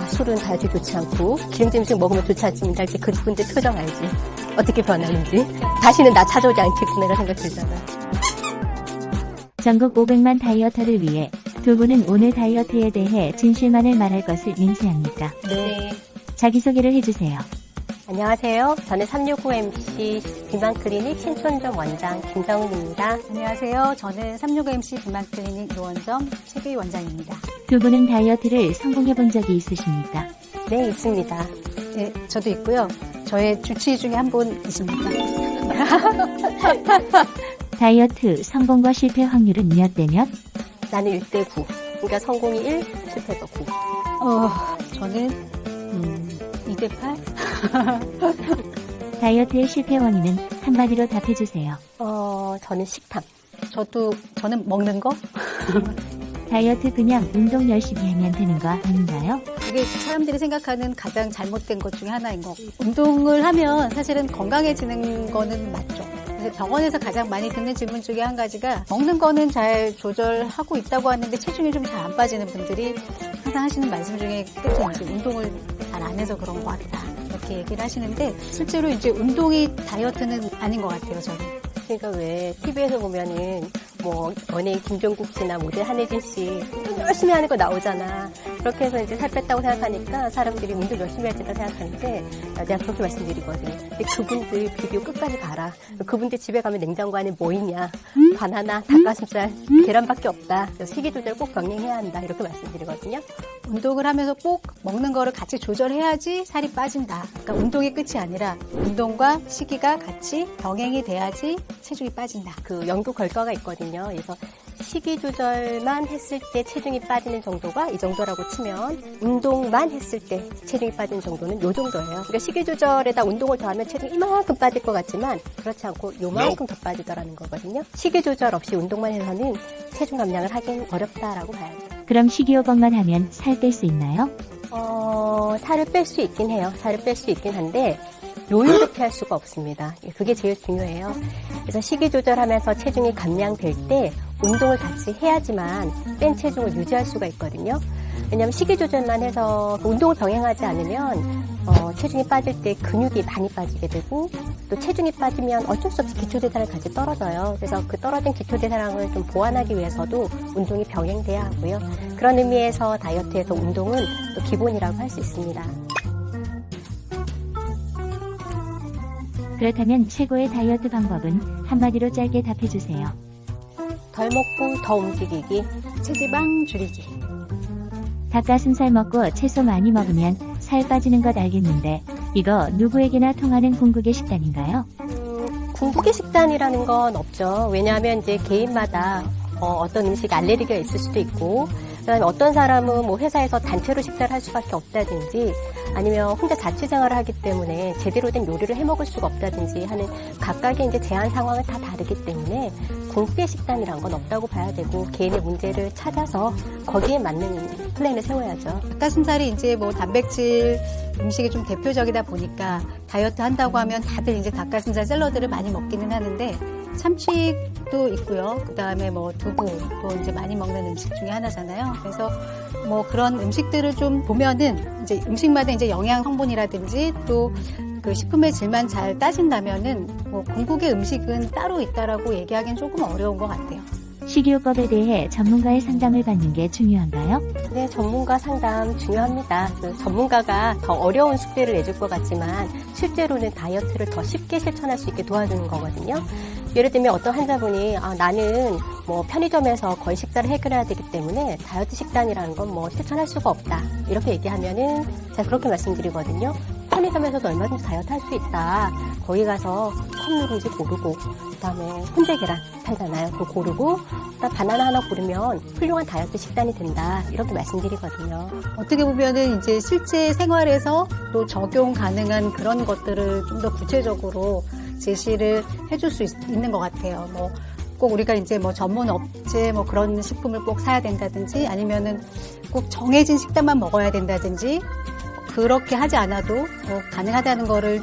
술은 다이어트에 좋지 않고 기름진 음식 먹으면 좋지 않지만 할 때 그분들 표정 알지? 어떻게 변하는지. 다시는 나 찾아오지 않겠구나 이런 생각 들잖아. 전국 500만 다이어터를 위해 두 분은 오늘 다이어트에 대해 진실만을 말할 것을 맹세합니까? 네. 자기소개를 해주세요. 안녕하세요. 저는 365MC 비만클리닉 신촌점 원장 김정은입니다. 안녕하세요. 저는 365MC 비만클리닉 노원점 최규희 원장입니다. 두 분은 다이어트를 성공해 본 적이 있으십니까? 네, 있습니다. 네, 저도 있고요. 저의 주치의 중에 한 분이십니다. 다이어트 성공과 실패 확률은 몇 대 몇? 나는 1대 9. 그러니까 성공이 1, 실패가 9. 저는 2대 8? 다이어트의 실패 원인은 한마디로 답해주세요. 저는 식탐. 저는 먹는 거? 다이어트 그냥 운동 열심히 하면 되는 거 아닌가요? 그게 사람들이 생각하는 가장 잘못된 것 중에 하나인 거. 운동을 하면 사실은 건강해지는 거는 맞죠. 그래서 병원에서 가장 많이 듣는 질문 중에 한 가지가 먹는 거는 잘 조절하고 있다고 하는데 체중이 좀 잘 안 빠지는 분들이 항상 하시는 말씀 중에 끝에 이제 운동을 잘 안 해서 그런 것 같다. 이렇게 얘기를 하시는데 실제로 이제 운동이 다이어트는 아닌 것 같아요, 저는. 그러니까 왜 TV에서 보면은 뭐 연예인 김종국 씨나 모델 한혜진 씨 운동 열심히 하는 거 나오잖아. 그렇게 해서 이제 살 뺐다고 생각하니까 사람들이 운동 열심히 해야 된다 생각하는데 내가 그렇게 말씀드리거든. 근데 그분들 비디오 끝까지 봐라. 그분들 집에 가면 냉장고 안에 뭐 있냐. 바나나, 닭가슴살, 계란밖에 없다. 그래서 식이 조절 꼭 병행해야 한다. 이렇게 말씀드리거든요. 운동을 하면서 꼭 먹는 거를 같이 조절해야지 살이 빠진다. 그러니까 운동이 끝이 아니라 운동과 식이가 같이 병행이 돼야지 체중이 빠진다. 그 연구 결과가 있거든요. 그래서 식이 조절만 했을 때 체중이 빠지는 정도가 이 정도라고 치면 운동만 했을 때 체중이 빠지는 정도는 이 정도예요. 그러니까 식이 조절에다 운동을 더하면 체중이 이만큼 빠질 것 같지만 그렇지 않고 요만큼 더 빠지더라는 거거든요. 식이 조절 없이 운동만 해서는 체중 감량을 하긴 어렵다라고 봐야죠. 그럼 식이요법만 하면 살 뺄 수 있나요? 살을 뺄 수 있긴 해요. 살을 뺄 수 있긴 한데 요요를 피할 수가 없습니다. 그게 제일 중요해요. 그래서 식이 조절하면서 체중이 감량될 때 운동을 같이 해야지만 뺀 체중을 유지할 수가 있거든요. 왜냐하면 식이 조절만 해서 운동을 병행하지 않으면 체중이 빠질 때 근육이 많이 빠지게 되고 또 체중이 빠지면 어쩔 수 없이 기초대사량이 같이 떨어져요. 그래서 그 떨어진 기초대사량을 좀 보완하기 위해서도 운동이 병행돼야 하고요. 그런 의미에서 다이어트에서 운동은 또 기본이라고 할 수 있습니다. 그렇다면 최고의 다이어트 방법은 한마디로 짧게 답해주세요. 덜 먹고 더 움직이기. 체지방 줄이기. 닭가슴살 먹고 채소 많이 먹으면 살 빠지는 것 알겠는데 이거 누구에게나 통하는 궁극의 식단인가요? 궁극의 식단이라는 건 없죠. 왜냐하면 이제 개인마다 어떤 음식 알레르기가 있을 수도 있고 그다음에 어떤 사람은 뭐 회사에서 단체로 식사를 할 수밖에 없다든지 아니면 혼자 자취 생활을 하기 때문에 제대로 된 요리를 해 먹을 수가 없다든지 하는 각각의 이제 제한 상황은 다 다르기 때문에 궁극의 식단이란 건 없다고 봐야 되고 개인의 문제를 찾아서 거기에 맞는 플랜을 세워야죠. 닭가슴살이 이제 뭐 단백질 음식이 좀 대표적이다 보니까 다이어트 한다고 하면 다들 이제 닭가슴살 샐러드를 많이 먹기는 하는데 참치도 있고요. 그 다음에 뭐 두부도 이제 많이 먹는 음식 중에 하나잖아요. 그래서 뭐 그런 음식들을 좀 보면은 이제 음식마다 이제 영양 성분이라든지 또 그 식품의 질만 잘 따진다면은 뭐 궁극의 음식은 따로 있다라고 얘기하기는 조금 어려운 것 같아요. 식이요법에 대해 전문가의 상담을 받는 게 중요한가요? 네, 전문가 상담 중요합니다. 그 전문가가 더 어려운 숙제를 내줄 것 같지만 실제로는 다이어트를 더 쉽게 실천할 수 있게 도와주는 거거든요. 예를 들면 어떤 환자분이 나는 뭐 편의점에서 거의 식사를 해결해야 되기 때문에 다이어트 식단이라는 건 뭐 실천할 수가 없다. 이렇게 얘기하면은 제가 그렇게 말씀드리거든요. 편의점에서도 얼마든지 다이어트 할 수 있다. 거기 가서 컵누룽지 고르고 그다음에 훈제 계란 팔잖아요. 그거 고르고 그다음 바나나 하나 고르면 훌륭한 다이어트 식단이 된다. 이렇게 말씀드리거든요. 어떻게 보면은 이제 실제 생활에서 또 적용 가능한 그런 것들을 좀 더 구체적으로 제시를 해줄 수 있는 것 같아요. 뭐 꼭 우리가 이제 뭐 전문 업체 뭐 그런 식품을 꼭 사야 된다든지 아니면은 꼭 정해진 식단만 먹어야 된다든지 그렇게 하지 않아도 뭐 가능하다는 거를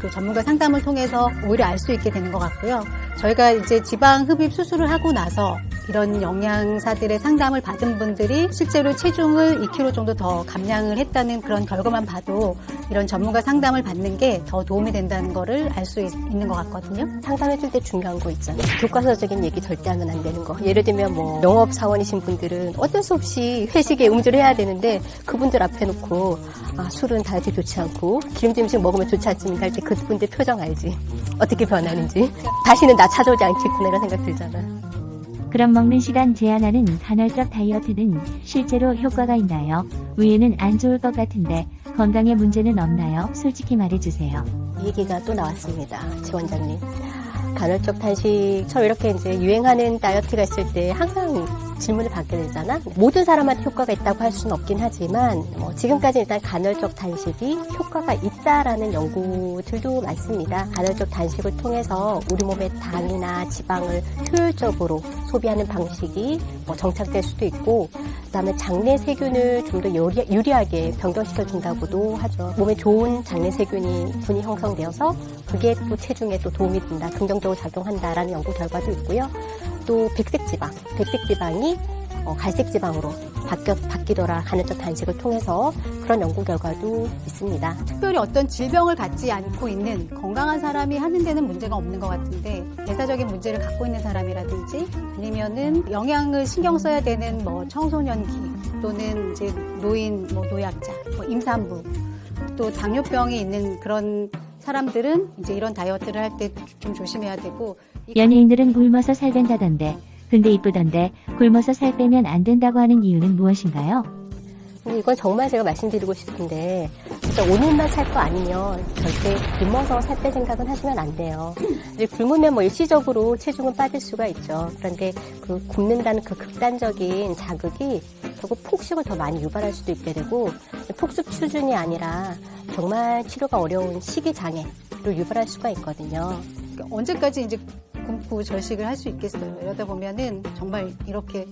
그 전문가 상담을 통해서 오히려 알 수 있게 되는 것 같고요. 저희가 이제 지방 흡입 수술을 하고 나서 이런 영양사들의 상담을 받은 분들이 실제로 체중을 2kg 정도 더 감량을 했다는 그런 결과만 봐도 이런 전문가 상담을 받는 게 더 도움이 된다는 거를 알 수 있는 것 같거든요. 상담해줄 때 중요한 거 있잖아요. 교과서적인 얘기 절대 하면 안 되는 거. 예를 들면 뭐 영업 사원이신 분들은 어쩔 수 없이 회식에 음주를 해야 되는데 그분들 앞에 놓고 술은 다이어트에 좋지 않고 기름진 음식 먹으면 좋지 않습니다 할 때 그분들 표정 알지? 어떻게 변하는지. 다시는 나 찾아오지 않겠구나 이런 생각 들잖아. 그럼 먹는 시간 제한하는 간헐적 다이어트는 실제로 효과가 있나요? 위에는 안 좋을 것 같은데 건강에 문제는 없나요? 솔직히 말해주세요. 이 얘기가 또 나왔습니다. 지 원장님. 간헐적 단식처럼 이렇게 이제 유행하는 다이어트가 있을 때 항상 질문을 받게 되잖아. 모든 사람한테 효과가 있다고 할 수는 없긴 하지만 지금까지 일단 간헐적 단식이 효과가 있다라는 연구들도 많습니다. 간헐적 단식을 통해서 우리 몸의 당이나 지방을 효율적으로 소비하는 방식이 정착될 수도 있고 그다음에 장내 세균을 좀 더 유리하게 변경시켜 준다고도 하죠. 몸에 좋은 장내 세균이 형성되어서 그게 또 체중에 또 도움이 된다, 긍정적으로 작용한다라는 연구 결과도 있고요. 또 백색지방이 갈색지방으로 바뀌더라 간헐적 단식을 통해서 그런 연구 결과도 있습니다. 특별히 어떤 질병을 갖지 않고 있는 건강한 사람이 하는 데는 문제가 없는 것 같은데 대사적인 문제를 갖고 있는 사람이라든지 아니면은 영양을 신경 써야 되는 청소년기 또는 이제 노인, 노약자, 임산부 또 당뇨병이 있는 그런 사람들은 이제 이런 다이어트를 할 때 좀 조심해야 되고 연예인들은 굶어서 살 뺀다던데 근데 이쁘던데 굶어서 살 빼면 안 된다고 하는 이유는 무엇인가요? 근데 이건 정말 제가 말씀드리고 싶은데 진짜 오늘만 살 거 아니면 절대 굶어서 살 뺄 생각은 하시면 안 돼요. 이제 굶으면 일시적으로 체중은 빠질 수가 있죠. 그런데 그 굶는다는 그 극단적인 자극이 결국 폭식을 더 많이 유발할 수도 있게 되고 폭식 수준이 아니라 정말 치료가 어려운 식이장애를 유발할 수가 있거든요. 언제까지 이제 굶고 절식을 할 수 있겠어요. 이러다 보면은 정말 이렇게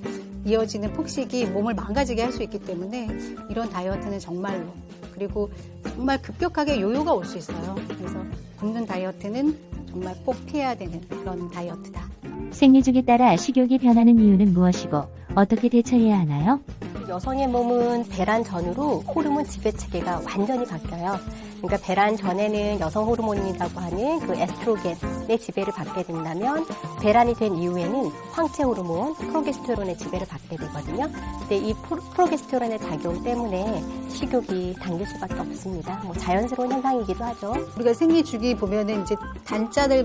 이어지는 폭식이 몸을 망가지게 할 수 있기 때문에 이런 다이어트는 정말로 그리고 정말 급격하게 요요가 올 수 있어요. 그래서 굶는 다이어트는 정말 꼭 피해야 되는 그런 다이어트다. 생리주기 따라 식욕이 변하는 이유는 무엇이고 어떻게 대처해야 하나요? 여성의 몸은 배란 전후로 호르몬 지배 체계가 완전히 바뀌어요. 그러니까 배란 전에는 여성 호르몬이라고 하는 그 에스트로겐의 지배를 받게 된다면 배란이 된 이후에는 황체 호르몬, 프로게스테론의 지배를 받게 되거든요. 근데 이 프로게스테론의 작용 때문에 식욕이 당길 수밖에 없습니다. 자연스러운 현상이기도 하죠. 우리가 생리주기 보면은 이제 단짠을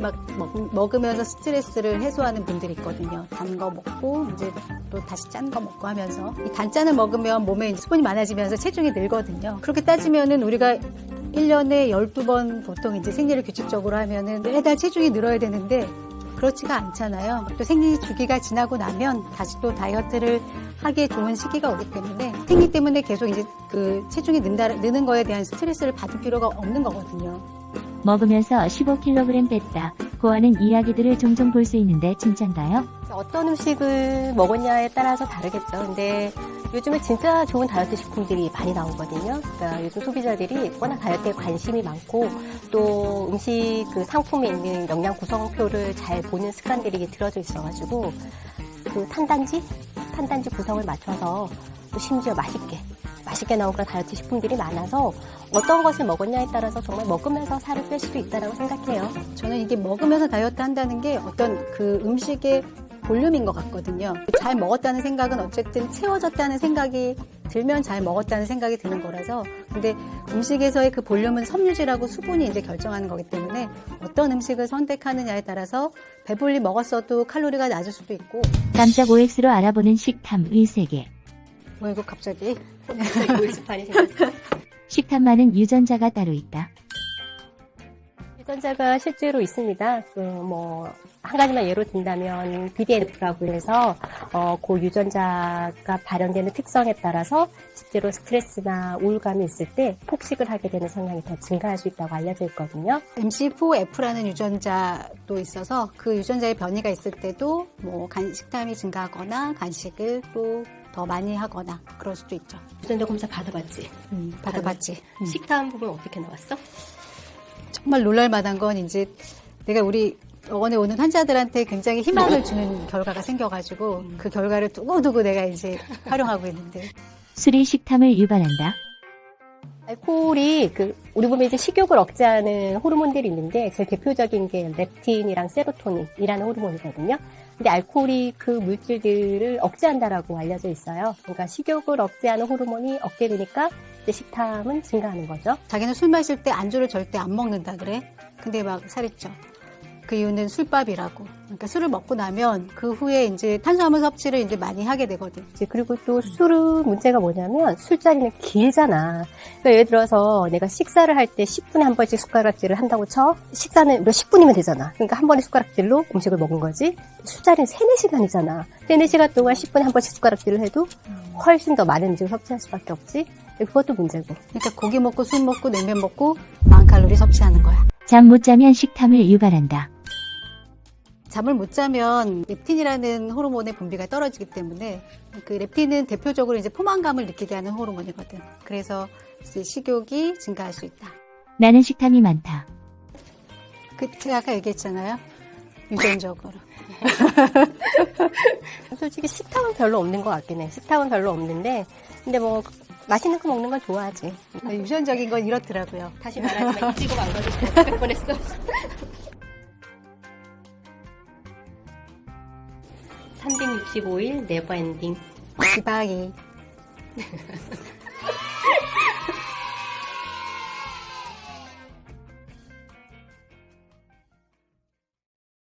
먹으면서 스트레스를 해소하는 분들이 있거든요. 단 거 먹고 이제 또 다시 짠 거 먹고 하면서 이 단짠을 먹으면 몸에 수분이 많아지면서 체중이 늘거든요. 그렇게 따지면은 우리가 1년에 12번 보통 이제 생리를 규칙적으로 하면은 매달 체중이 늘어야 되는데 그렇지가 않잖아요. 또 생리 주기가 지나고 나면 다시 또 다이어트를 하기에 좋은 시기가 오기 때문에 생리 때문에 계속 이제 그 체중이 느는 거에 대한 스트레스를 받을 필요가 없는 거거든요. 먹으면서 15kg 뺐다 고하는 이야기들을 종종 볼 수 있는데 진짠가요? 어떤 음식을 먹었냐에 따라서 다르겠죠. 근데 요즘에 진짜 좋은 다이어트 식품들이 많이 나오거든요. 그러니까 요즘 소비자들이 워낙 다이어트에 관심이 많고 또 음식 그 상품에 있는 영양 구성표를 잘 보는 습관들이 들어져 있어가지고 그 탄단지 구성을 맞춰서 또 심지어 맛있게 나온 그런 다이어트 식품들이 많아서 어떤 것을 먹었냐에 따라서 정말 먹으면서 살을 뺄 수도 있다고 생각해요. 저는 이게 먹으면서 다이어트 한다는 게 어떤 그 음식의 볼륨인 것 같거든요. 잘 먹었다는 생각은 어쨌든 채워졌다는 생각이 들면 잘 먹었다는 생각이 드는 거라서 근데 음식에서의 그 볼륨은 섬유질하고 수분이 이제 결정하는 거기 때문에 어떤 음식을 선택하느냐에 따라서 배불리 먹었어도 칼로리가 낮을 수도 있고 깜짝 OX로 알아보는 식탐 의세계 이거 갑자기 오일스판이 생겼어. 식탐 많은 유전자가 따로 있다. 유전자가 실제로 있습니다. 한 가지만 예로 든다면 BDNF라고 해서 그 유전자가 발현되는 특성에 따라서 실제로 스트레스나 우울감이 있을 때 폭식을 하게 되는 성향이 더 증가할 수 있다고 알려져 있거든요. MC4F라는 유전자도 있어서 그 유전자의 변이가 있을 때도 식탐이 증가하거나 간식을 또 더 많이 하거나 그럴 수도 있죠. 유전자 검사 받아봤지? 받아봤지. 식탐 부분 어떻게 나왔어? 정말 놀랄만한 건 이제 내가 우리 병원에 오는 환자들한테 굉장히 희망을 주는 결과가 생겨가지고 그 결과를 두고두고 내가 이제 활용하고 있는데. 술이 식탐을 유발한다. 알코올이 우리 몸에 이제 식욕을 억제하는 호르몬들이 있는데 제일 대표적인 게 렙틴이랑 세로토닌이라는 호르몬이거든요. 근데 알코올이 그 물질들을 억제한다라고 알려져 있어요. 그러니까 식욕을 억제하는 호르몬이 억제되니까 이제 식탐은 증가하는 거죠. 자기는 술 마실 때 안주를 절대 안 먹는다 그래. 근데 막 살이 쪄. 그 이유는 술밥이라고. 그러니까 술을 먹고 나면 그 후에 이제 탄수화물 섭취를 이제 많이 하게 되거든. 그리고 또 술은 문제가 뭐냐면 술자리는 길잖아. 그러니까 예를 들어서 내가 식사를 할 때 10분에 한 번씩 숟가락질을 한다고 쳐. 식사는 몇 10분이면 되잖아. 그러니까 한 번에 숟가락질로 음식을 먹은 거지. 술자리는 3, 4시간이잖아. 3, 4시간 동안 10분에 한 번씩 숟가락질을 해도 훨씬 더 많은 음식을 섭취할 수밖에 없지. 그것도 문제고. 그러니까 고기 먹고 술 먹고 냉면 먹고 10,000칼로리 섭취하는 거야. 잠 못 자면 식탐을 유발한다. 잠을 못 자면 렙틴이라는 호르몬의 분비가 떨어지기 때문에 그 렙틴은 대표적으로 이제 포만감을 느끼게 하는 호르몬이거든. 그래서 이제 식욕이 증가할 수 있다. 나는 식탐이 많다. 제가 아까 얘기했잖아요. 유전적으로. 솔직히 식탐은 별로 없는 것 같긴 해. 식탐은 별로 없는데 근데 뭐 맛있는 거 먹는 건 좋아하지. 유전적인 건 이렇더라고요. 다시 말하지만 이지고 망가질 뻔했어. 365일 네버엔딩. 지방이